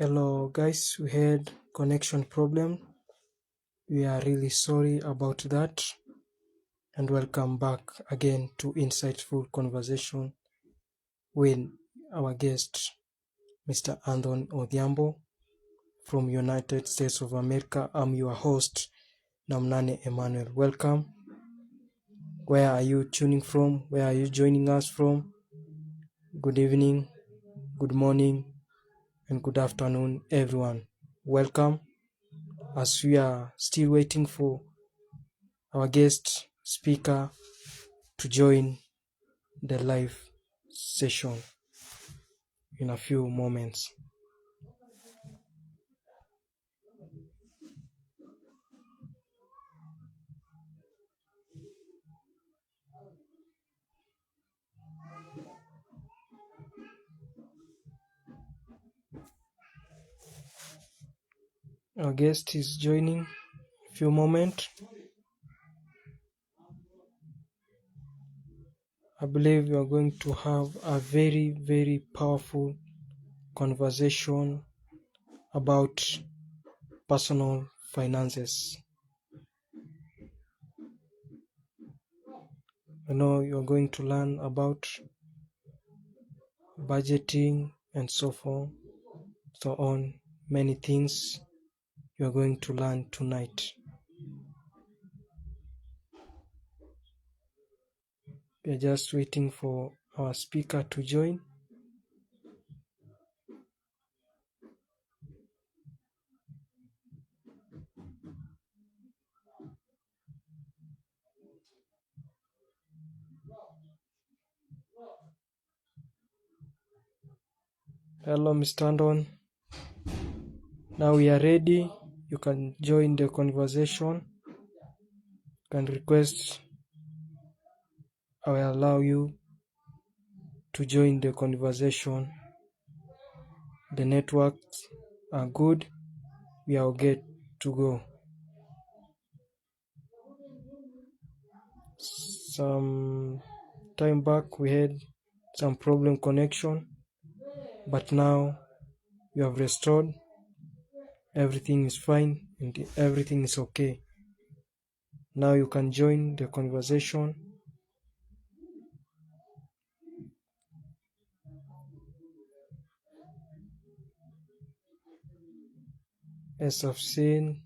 Hello guys, we had connection problem. We are really sorry about that, and welcome back again to insightful conversation with our guest, Mr. Anthony Odhiambo from United States of America. I'm your host, Namnane Emmanuel. Welcome. Where are you tuning from? Where are you joining us from? Good evening, good morning, and good afternoon, everyone. Welcome. As we are still waiting for our guest speaker to join the live session in a few moments. Our guest is joining a few moments. I believe we are going to have a very, very powerful conversation about personal finances. I know you're going to learn about budgeting and so on. Many things you're going to learn tonight. We are just waiting for our speaker to join. Hello, Mr. Andon. Now we are ready. You can join the conversation. You can request. I will allow you to join the conversation. The networks are good. We are good to go. Some time back we had some problem connection, but now we have restored. Everything is fine and everything is okay. Now you can join the conversation. As I've seen,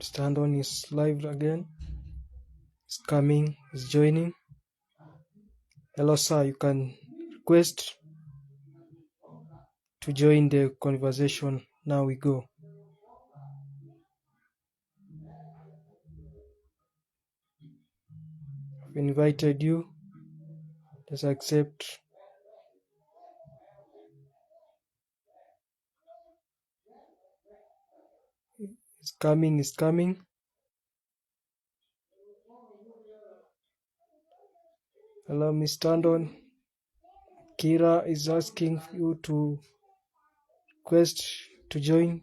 Mr. Andon is live again. He's coming, he's joining. Hello sir, you can request to join the conversation. Now we go. I've invited you. Just accept. It's coming, it's coming. Hello, Mr. Andon. Kira is asking you to request to join.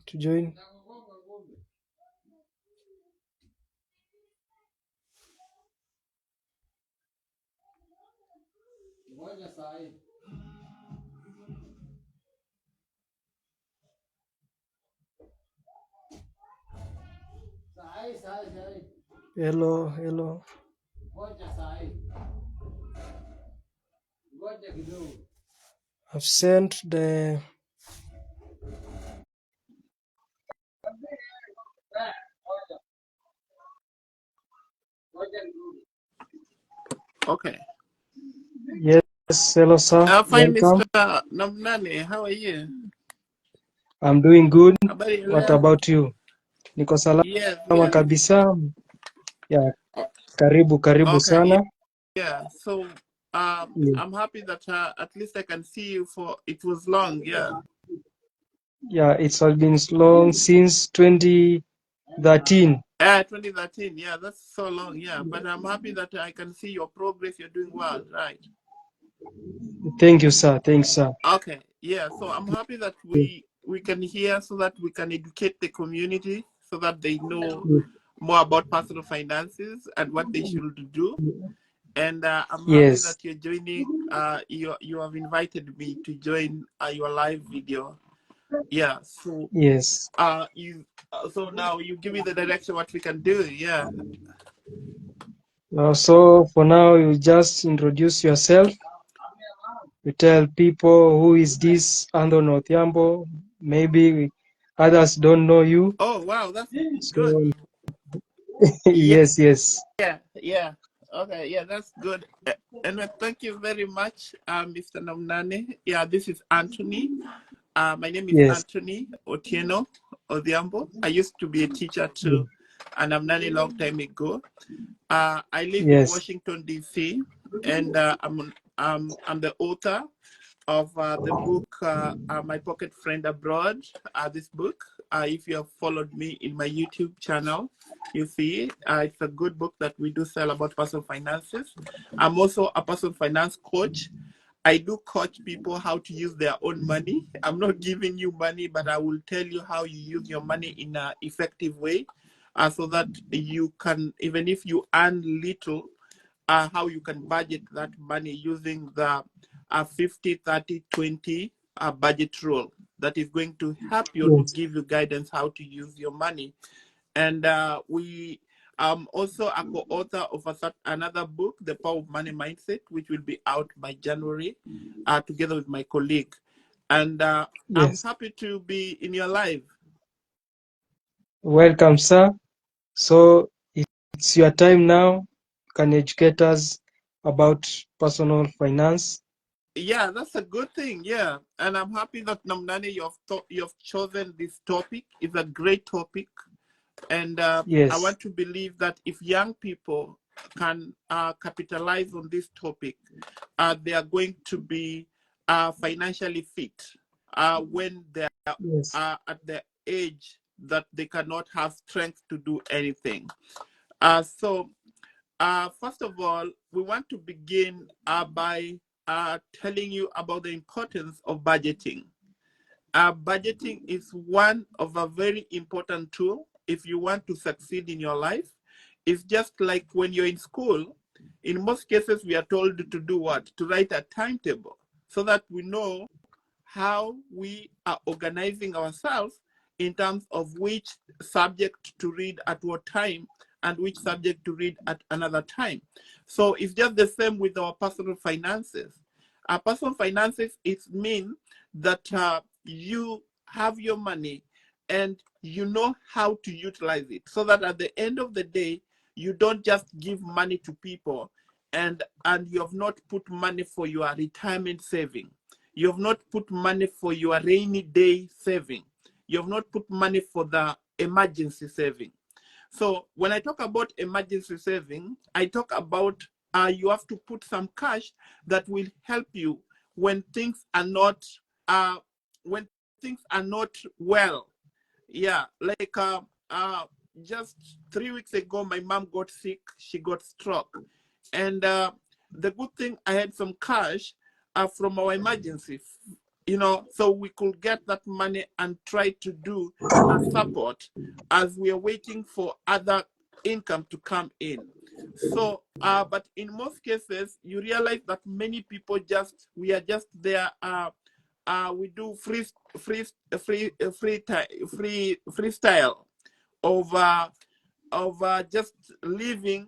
Hello. I've sent the Okay. yes. Hello, sir. Fine, Welcome. Mr. Namnane. How are you? I'm doing good. Habari ya What leo? about you? Niko salama Yes, yeah. kabisa. Yeah, karibu Okay, sana. yeah. So, Yeah. I'm happy that at least I can see you for, it was long, yeah. Yeah, it's been long since 2013. 2013, yeah, that's so long, yeah. But I'm happy that I can see your progress. You're doing well, right? Thank you, sir. Thanks, sir. Okay, yeah. So I'm happy that we can hear so that we can educate the community so that they know more about personal finances and what they should do. And I'm happy that you're joining. You have invited me to join your live video. Yeah. So Yes. you so now you give me the direction what we can do. Yeah. So for now, you just introduce yourself. You tell people who is this Anthony Odhiambo. Maybe others don't know you. Oh wow, that's good. So Yeah. yes, yes, Yeah. Okay. Yeah, that's good. And thank you very much, Mr. Namnane. Yeah, this is Anthony. My name is yes, Anthony Odhiambo. I used to be a teacher too, and I'm not a long time ago. I live in yes, Washington D.C. and I'm the author of the book My Pocket Friend Abroad. This book, if you have followed me in my YouTube channel, you see it's a good book that we do sell about personal finances. I'm also a personal finance coach. I do coach people how to use their own money. I'm not giving you money, but I will tell you how you use your money in an effective way so that you can, even if you earn little, how you can budget that money using the 50, 30, 20 budget rule that is going to help you to yes, give you guidance how to use your money. And we also a co-author of another book, The Power of Money Mindset, which will be out by January, together with my colleague. And I'm yes. happy to be in your life. Welcome, sir. So it's your time now. Can you educate us about personal finance? Yeah, that's a good thing. Yeah, and I'm happy that Namnani, you've chosen this topic. It's a great topic, and I Yes, want to believe that if young people can capitalize on this topic, they are going to be financially fit when they are yes, at the age that they cannot have strength to do anything. So first of all, we want to begin by telling you about the importance of budgeting. Budgeting is one of a very important tool if you want to succeed in your life. It's just like when you're in school. In most cases, we are told to do what? To write a timetable so that we know how we are organizing ourselves in terms of which subject to read at what time and which subject to read at another time. So it's just the same with our personal finances. Our personal finances, it means that you have your money and you know how to utilize it so that at the end of the day, you don't just give money to people and you have not put money for your retirement saving. You have not put money for your rainy day saving. You have not put money for the emergency saving. So when I talk about emergency saving, I talk about you have to put some cash that will help you when things are not uh, when things are not well. Yeah, like just 3 weeks ago, my mom got sick. She got stroke, and the good thing I had some cash from our emergency, so we could get that money and try to do a support as we are waiting for other income to come in. So, but in most cases, you realize that many people we are just there. We do freestyle of just living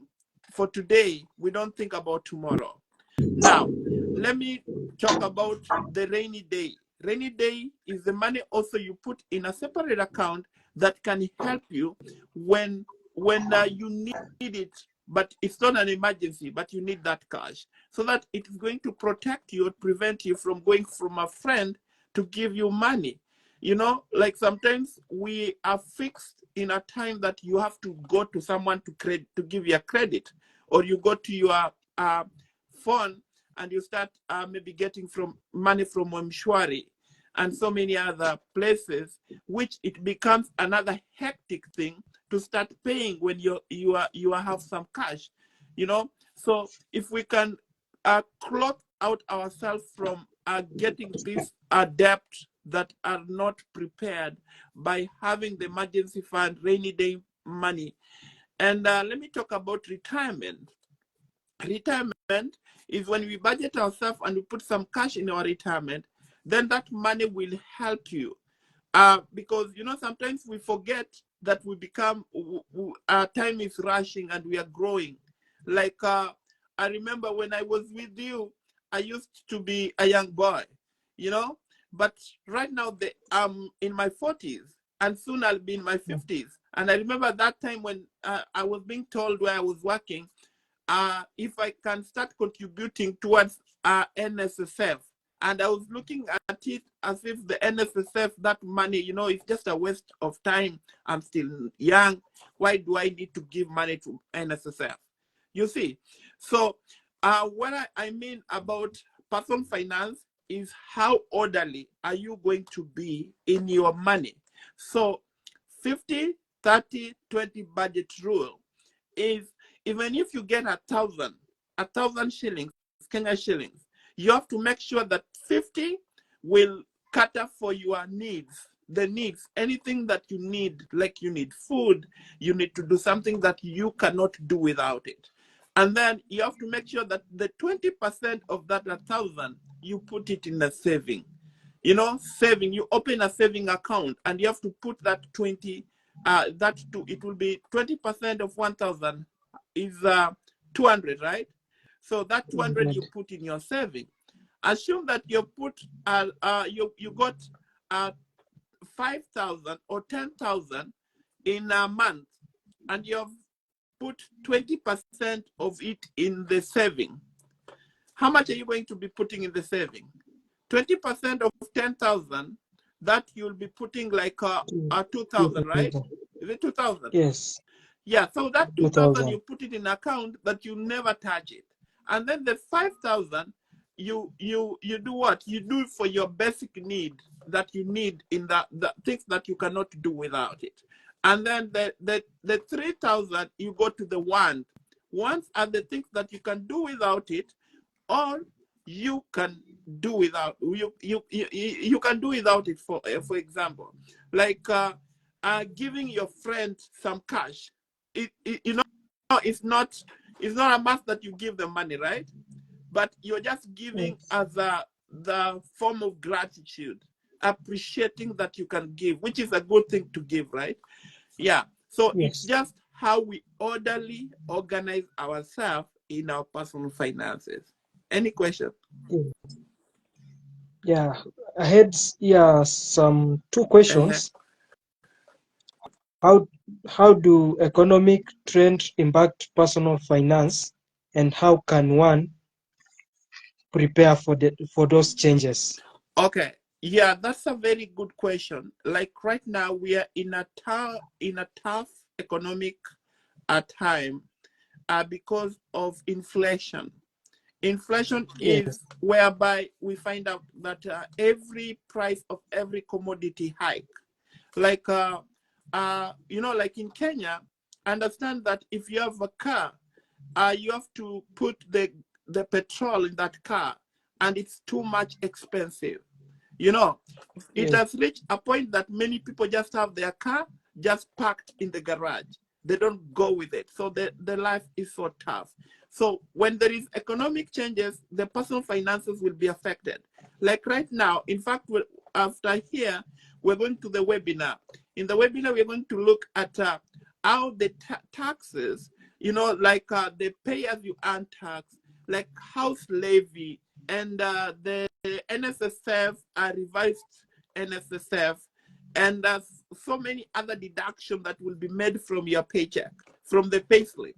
for today. We don't think about tomorrow. Now, let me talk about the rainy day. Rainy day is the money also you put in a separate account that can help you when you need it, but it's not an emergency, but you need that cash so that it is going to protect you, prevent you from going from a friend to give you money. Like sometimes we are fixed in a time that you have to go to someone to give you a credit, or you go to your phone and you start maybe getting from money from Mshwari and so many other places, which it becomes another hectic thing to start paying when you have some cash, So if we can clothe out ourselves from getting this debt that are not prepared by having the emergency fund, rainy day money. And let me talk about retirement. Retirement is when we budget ourselves and we put some cash in our retirement, then that money will help you. Because sometimes we forget that we become our time is rushing and we are growing. Like I remember when I was with you, I used to be a young boy, but right now I'm in my 40s, and soon I'll be in my 50s. And I remember that time when I was being told where I was working, if I can start contributing towards NSSF. And I was looking at it as if the NSSF, that money, is just a waste of time. I'm still young. Why do I need to give money to NSSF? You see? So what I mean about personal finance is how orderly are you going to be in your money? So 50, 30, 20 budget rule is, even if you get 1,000 shillings, Kenya shillings, you have to make sure that 50 will cater for your needs, anything that you need, like you need food, you need to do something that you cannot do without it. And then you have to make sure that the 20% of that 1,000, you put it in a saving. Saving, you open a saving account and you have to put that 20, it will be 20% of 1,000 is 200, right? So that 200 you put in your saving. Assume that you put you got 5,000 or 10,000 in a month, and you have put 20% of it in the saving. How much are you going to be putting in the saving? 20% of 10,000, that you'll be putting like 2,000, right? Is it 2,000? Yes. Yeah, so that 2,000, 2,000. you put it in account that you never touch it. And then the 5,000, you do what? You do it for your basic need that you need in the things that you cannot do without it. And then the 3,000, you go to the wants. Wants are the things that you can do without it, or you can do without you can do without it. For example, like giving your friend some cash. It's not a must that you give them money, right? But you're just giving as the form of gratitude, appreciating that you can give, which is a good thing to give, right? Yeah. So it's just how we orderly organize ourselves in our personal finances. Any question? Yeah, I had some two questions. How do economic trends impact personal finance, and how can one prepare for those changes? Okay. Yeah, that's a very good question. Like right now, we are in a tough economic time because of inflation. Inflation is whereby we find out that every price of every commodity hike. Like like in Kenya, understand that if you have a car, you have to put the petrol in that car, and it's too much expensive. It has reached a point that many people just have their car just parked in the garage. They don't go with it. So the life is so tough. So when there is economic changes, the personal finances will be affected. Like right now, in fact, after here, we're going to the webinar. In the webinar, we're going to look at how the taxes, like the pay-as-you-earn tax, like house levy, and the NSSF, revised NSSF, and so many other deductions that will be made from your paycheck, from the payslip,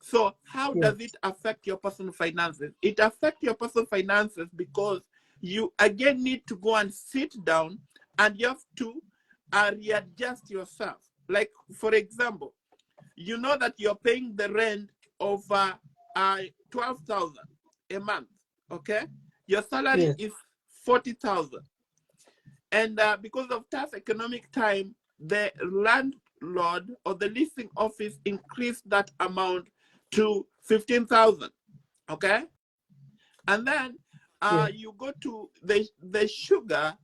So how does it affect your personal finances? It affects your personal finances because you again need to go and sit down, and you have to readjust yourself. Like, for example, you know that you're paying the rent of 12,000 a month, okay? Your salary is 40,000. And because of tough economic time, the landlord or the leasing office increased that amount to 15,000, okay? And then you go to the sugar.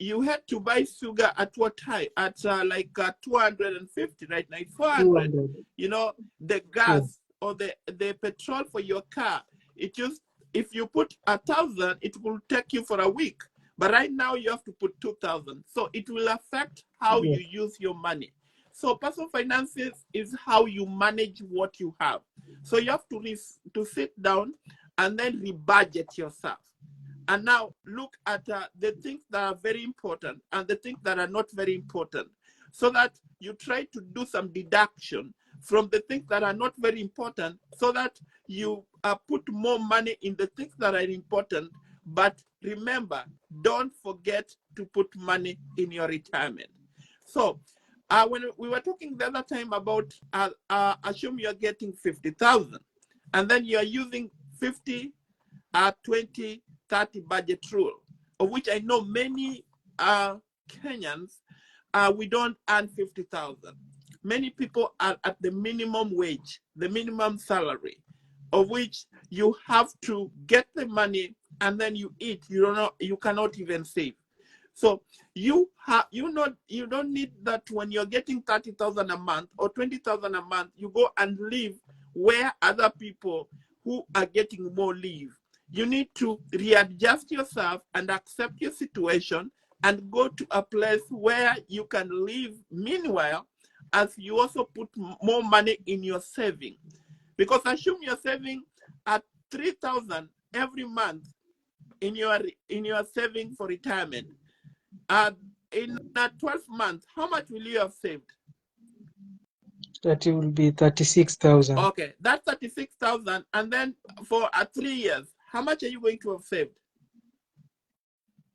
You had to buy sugar at what time? At 250 right now. It's 400. The gas or the petrol for your car. If you put 1,000, it will take you for a week. But right now you have to put 2,000. So it will affect how you use your money. So personal finances is how you manage what you have. So you have to sit down and then rebudget yourself. And now look at the things that are very important and the things that are not very important, so that you try to do some deduction from the things that are not very important, so that you put more money in the things that are important. But remember, don't forget to put money in your retirement. So when we were talking the other time about, assume you're getting 50,000 and then you're using 50, 20, 30 budget rule, of which I know many Kenyans, we don't earn 50,000. Many people are at the minimum wage, the minimum salary, of which you have to get the money and then you eat. You cannot even save. So you don't need that. When you're getting 30,000 a month or 20,000 a month, you go and live where other people who are getting more live. You need to readjust yourself and accept your situation and go to a place where you can live. Meanwhile, as you also put more money in your saving, because assume you're saving at 3,000 every month in your saving for retirement. In 12 months, how much will you have saved? That will be 36,000. Okay, that's 36,000. And then for 3 years, how much are you going to have saved?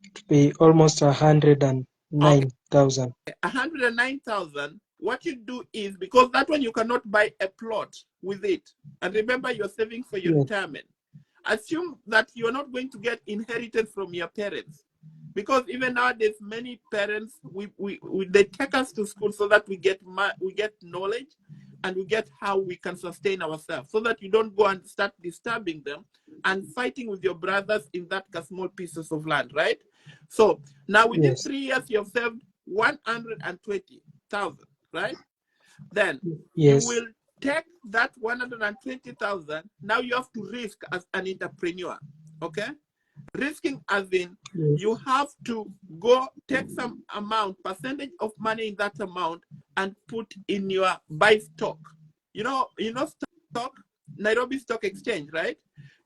It will be almost 109,000. Okay. 109,000. What you do is, because that one you cannot buy a plot with it. And remember, you're saving for your retirement. Assume that you're not going to get inheritance from your parents. Because even nowadays, many parents, they take us to school so that we get knowledge and we get how we can sustain ourselves, so that you don't go and start disturbing them and fighting with your brothers in that small pieces of land, right? So now within 3 years, you've saved 120,000, right? Then you will take that 120,000. Now you have to risk as an entrepreneur, okay? Risking as in, you have to go take some amount, percentage of money in that amount, and put in your buy stock. You know stock, Nairobi Stock Exchange, right?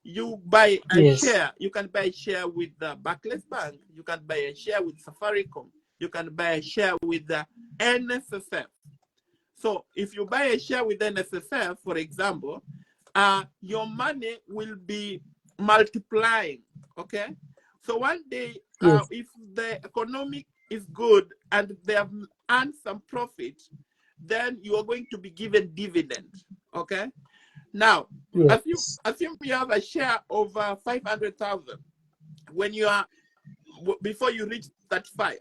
You buy a share. You can buy a share with the Barclays Bank. You can buy a share with Safaricom. You can buy a share with the NSSF. So if you buy a share with NSSF, for example, your money will be multiplying, okay? So one day, if the economic is good and they have earned some profit, then you are going to be given dividend, okay? Now, assume you have a share of 500,000 when you are, before you reach 35.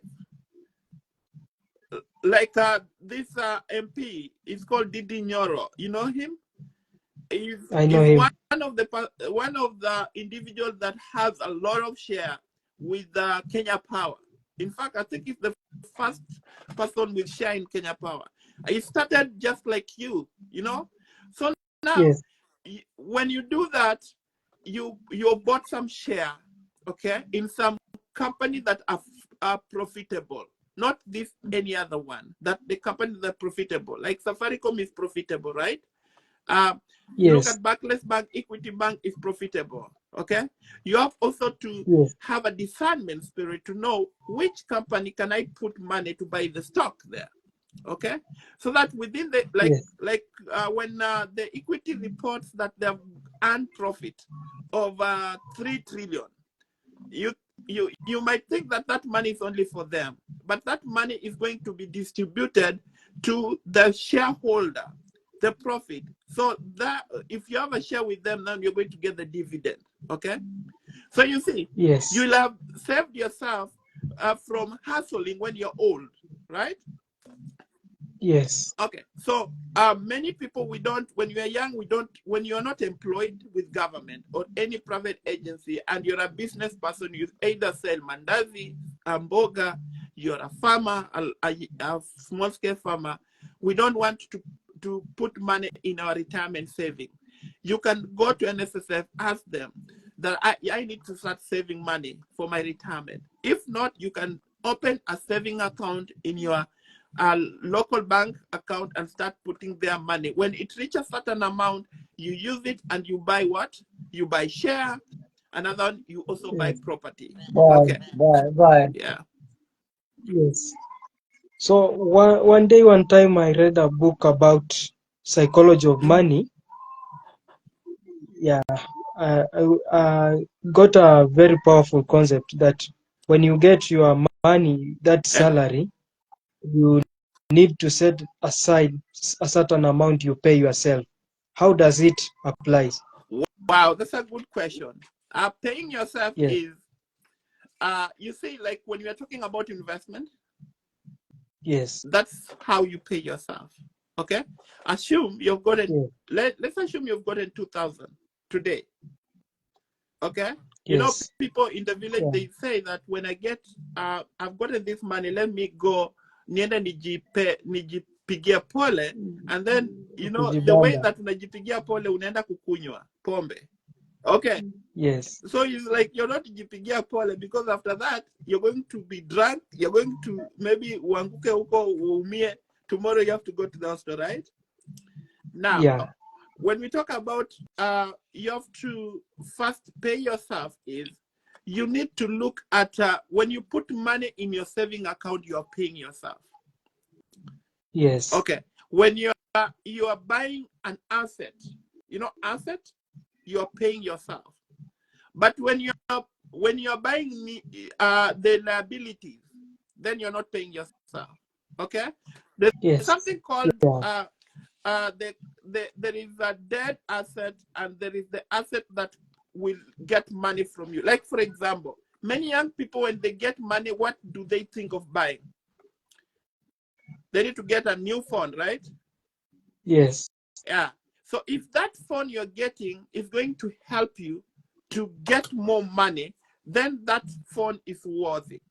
Like this MP is called Didi Nyoro. You know him? I know him. One of the individuals that has a lot of share with Kenya Power. In fact, I think it's the first person with share in Kenya Power. It started just like you know. So now, when you do that, you bought some share, okay, in some company that are profitable. Not this any other one. That the companies that are profitable, like Safaricom is profitable, right? Look at Barclays Bank, Equity Bank is profitable. Okay, you have also to have a discernment spirit to know which company can I put money to buy the stock there. Okay, so that within the when the equity reports that they have earned profit of 3 trillion, you might think that that money is only for them, but that money is going to be distributed to the shareholder, the profit. So that if you have a share with them, then you're going to get the dividend. Okay, so you see, you'll have saved yourself from hustling when you're old, right? Yes. Okay, so many people, we don't, when you are young, when you're not employed with government or any private agency and you're a business person, you either sell mandazi, mboga, you're a farmer, a small scale farmer. We don't want to put money in our retirement saving. You can go to NSSF, ask them, that I need to start saving money for my retirement. If not, you can open a saving account in your local bank account and start putting their money. When it reaches a certain amount, you use it and you buy what? You buy share. Another one, you also buy property. Okay. Right. Yeah. Yes. So one time I read a book about psychology of money. Yeah, I got a very powerful concept that when you get your money, that salary, you need to set aside a certain amount you pay yourself. How does it apply? Wow, that's a good question. Paying yourself Yes, is, you see, like when we are talking about investment, yes, that's how you pay yourself. Okay, assume you've gotten. yes, Let's assume you've gotten 2,000 today. Okay, you know, yes, people in the village, yeah, they say that when I get, I've gotten this money, let me go niende nijipigia pole, and then you know the way kujibamba. that unajipigia pole unaenda kukunywa pombe. Okay, Yes, so it's like you're not jipigia pole, because after that you're going to be drunk, you're going to maybe uanguke huko uumie, tomorrow you have to go to the hospital, right? Now, yeah, when we talk about you have to first pay yourself, is you need to look at when you put money in your saving account, you are paying yourself. yes, Okay, when you are buying an asset, you know, asset, you are paying yourself. But when you're buying the liabilities, then you're not paying yourself. Okay, there's yes, something called yeah, there is a dead asset, and there is the asset that will get money from you. Like, for example, many young people, when they get money, what do they think of buying? They need to get a new phone, right? yes, Yeah. So if that phone you're getting is going to help you to get more money, then that phone is worthy.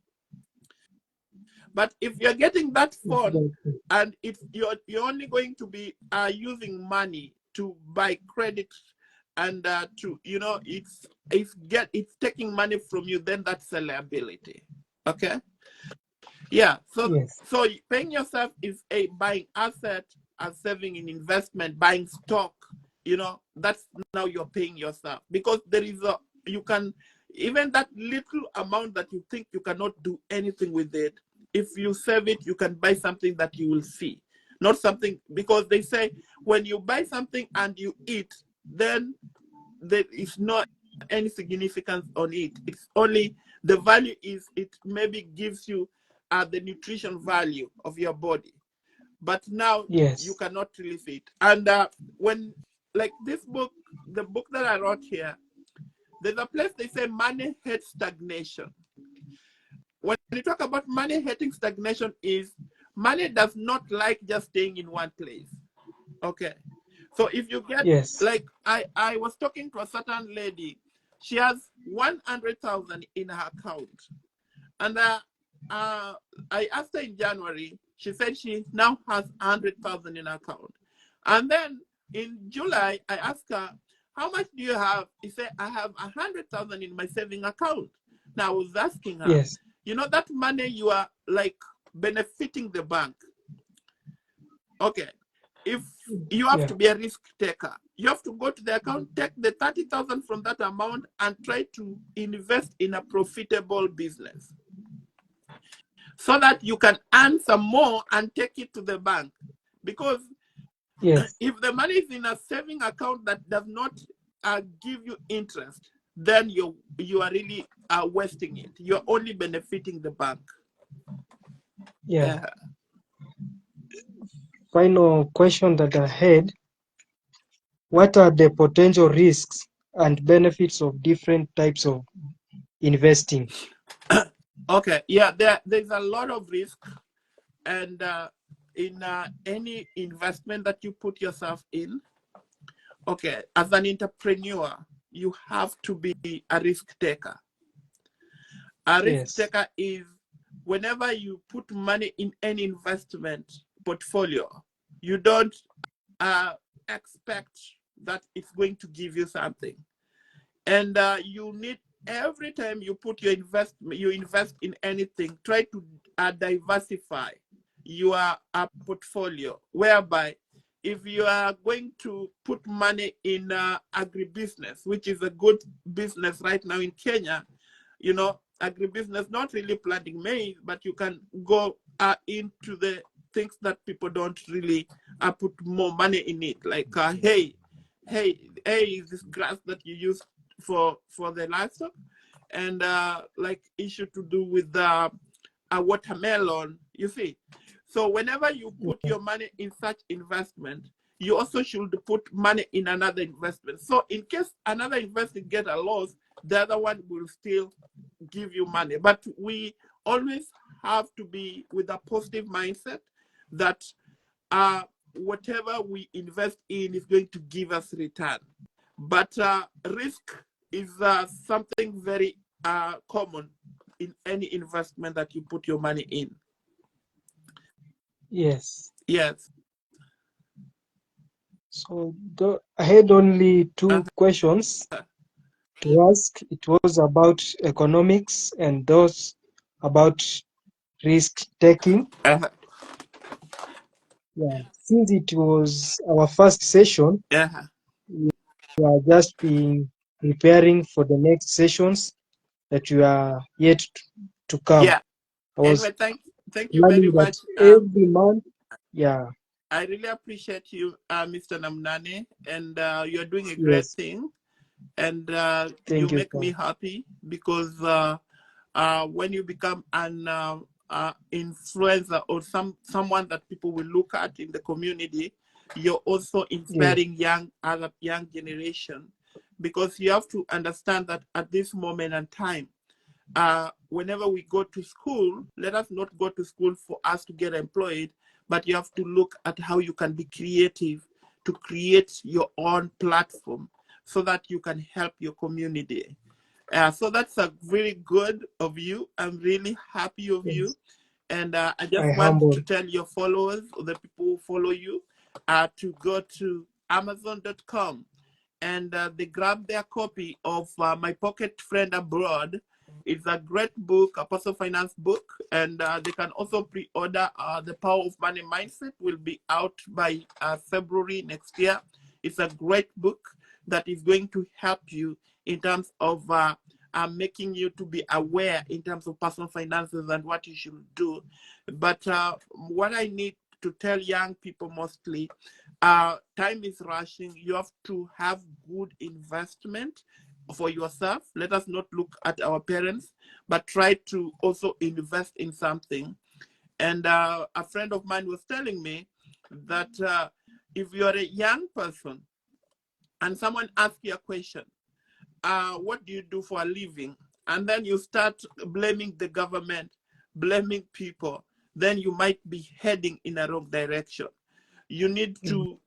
But if you're getting that phone exactly. and if you're only going to be using money to buy credit, and to, you know, it's taking money from you, then that's a liability. Okay. Yeah. Yes, So paying yourself is a buying asset, and saving in investment, buying stock. You know, that's now you're paying yourself, because there is you can, even that little amount that you think you cannot do anything with it, if you save it, you can buy something that you will see, not something, because they say when you buy something and you eat, then there is not any significance on it. It's only the value is, it maybe gives you the nutrition value of your body, but now you yes, cannot release it. And when, like this book, the book that I wrote here, there's a place they say money hates stagnation. When you talk about money hating stagnation, is money does not like just staying in one place. Okay. So if you get, yes, like, I was talking to a certain lady, she has 100,000 in her account, and I asked her in January, she said she now has 100,000 in her account, and then in July I asked her, how much do you have? She said, I have 100,000 in my saving account. Now I was asking her, yes, you know, that money you are like benefiting the bank. Okay, if you have yeah, to be a risk taker, you have to go to the account, take the 30,000 from that amount, and try to invest in a profitable business, so that you can earn some more and take it to the bank. Because yes, if the money is in a saving account that does not give you interest, then you are really wasting it. You're only benefiting the bank. yeah. Final question that I had: what are the potential risks and benefits of different types of investing? Okay, yeah, there's a lot of risk, and in any investment that you put yourself in. Okay, as an entrepreneur, you have to be a risk taker. A risk Yes, taker is whenever you put money in any investment portfolio, you don't expect that it's going to give you something. And you need, every time you put your investment, you invest in anything, try to diversify your portfolio, whereby if you are going to put money in agribusiness, which is a good business right now in Kenya, you know, agribusiness, not really planting maize, but you can go into the things that people don't really put more money in it, like hay is this grass that you use for the livestock, and like issue to do with a watermelon, you see. So whenever you put your money in such investment, you also should put money in another investment. So in case another investment get a loss, the other one will still give you money. But we always have to be with a positive mindset that whatever we invest in is going to give us return. But risk is something very common in any investment that you put your money in. Yes. Yes. So I had only two questions to ask. It was about economics and those about risk taking. Uh-huh. Yeah. Since it was our first session, Uh-huh. we are just preparing for the next sessions that we are yet to come. Yeah. I was Anyway, thank you very planning that much. every month. Yeah. I really appreciate you, Mr. Namnane, and you're doing a great Yes. thing. And you Thank you, make me sir. happy because when you become an influencer or someone that people will look at in the community, you're also inspiring other young generation, because you have to understand that at this moment in time, whenever we go to school, let us not go to school for us to get employed, but you have to look at how you can be creative to create your own platform so that you can help your community. So that's a very good of you. I'm really happy of you. Yes. And I just I want humble. to tell your followers, or the people who follow you, to go to Amazon.com and they grab their copy of My Pocket Friend Abroad. It's a great book, a personal finance book, and they can also pre-order The Power of Money Mindset. Will be out by February next year. It's a great book that is going to help you in terms of making you to be aware in terms of personal finances and what you should do. But what I need to tell young people mostly, time is rushing. You have to have good investment for yourself. Let us not look at our parents, but try to also invest in something. And a friend of mine was telling me that if you're a young person and someone asks you a question, what do you do for a living? And then you start blaming the government, blaming people, then you might be heading in a wrong direction. You need to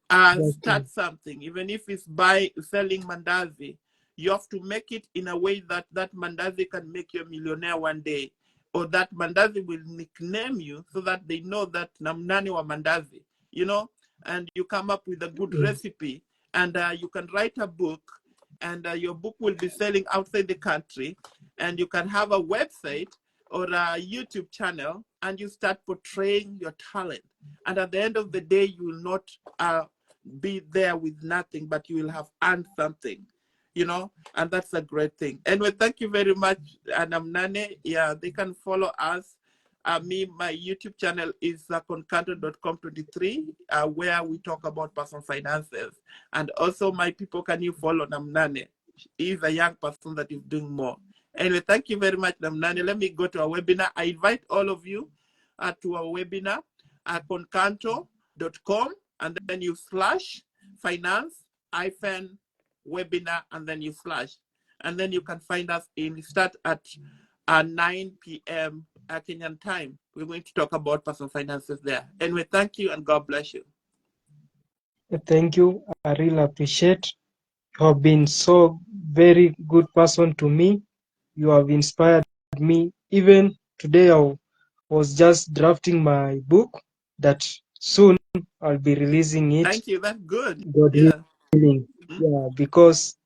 start something, even if it's by selling mandazi. You have to make it in a way that that mandazi can make you a millionaire one day, or that mandazi will nickname you so that they know that Namnani wa mandazi, you know, and you come up with a good recipe, and you can write a book, and your book will be selling outside the country, and you can have a website or a YouTube channel, and you start portraying your talent. And at the end of the day, you will not be there with nothing, but you will have earned something, you know, and that's a great thing. Anyway, thank you very much, Namnane. Yeah, they can follow us. My YouTube channel is concanto.com23, where we talk about personal finances. And also, my people, can you follow Namnane? He's a young person that is doing more. Anyway, thank you very much, Namnane. Let me go to our webinar. I invite all of you to our webinar at concanto.com, and then you slash finance webinar, and then you slash. And then you can find us start at 9 p.m. Kenyan time. We're going to talk about personal finances there. Anyway, thank you and God bless you. Thank you. I really appreciate. You have been so very good person to me. You have inspired me. Even today, I was just drafting my book that soon I'll be releasing it. Thank you. That's good. God Yeah. willing. Yeah, because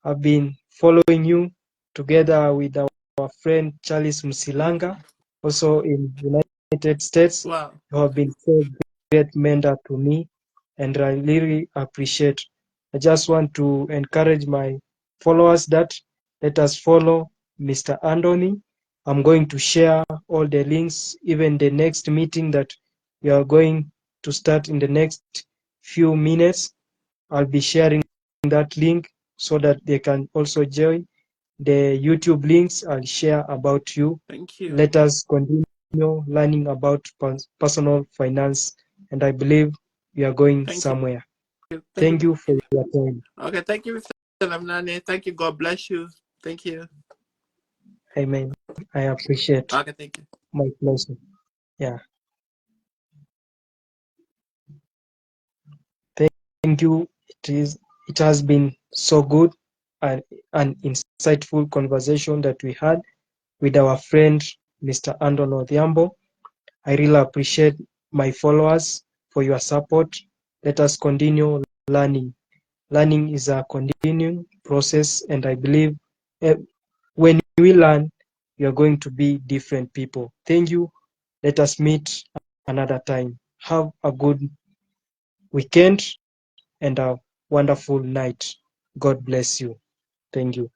I've been following you together with our friend Charles Musilanga, also in United States. Wow. You have been so great mentor to me, and I really appreciate. I just want to encourage my followers that let us follow Mr. Anthony. I'm going to share all the links, even the next meeting that we are going to start in the next few minutes. I'll be sharing that link so that they can also join. The YouTube links I'll share about you. Thank you. Let us continue learning about personal finance, and I believe we are going Thank you. somewhere. Thank Thank you. you for your time. Okay, thank you, Mr. Lamnane. Thank you. God bless you. Thank you. Amen. I appreciate. Okay, thank you. My pleasure. Yeah. Thank you. It has been so good and an insightful conversation that we had with our friend Mr. Anthony Odhiambo. I really appreciate my followers for your support. Let us continue learning. Learning is a continuing process, and I believe when we learn, we are going to be different people. Thank you. Let us meet another time. Have a good weekend and a wonderful night. God bless you. Thank you.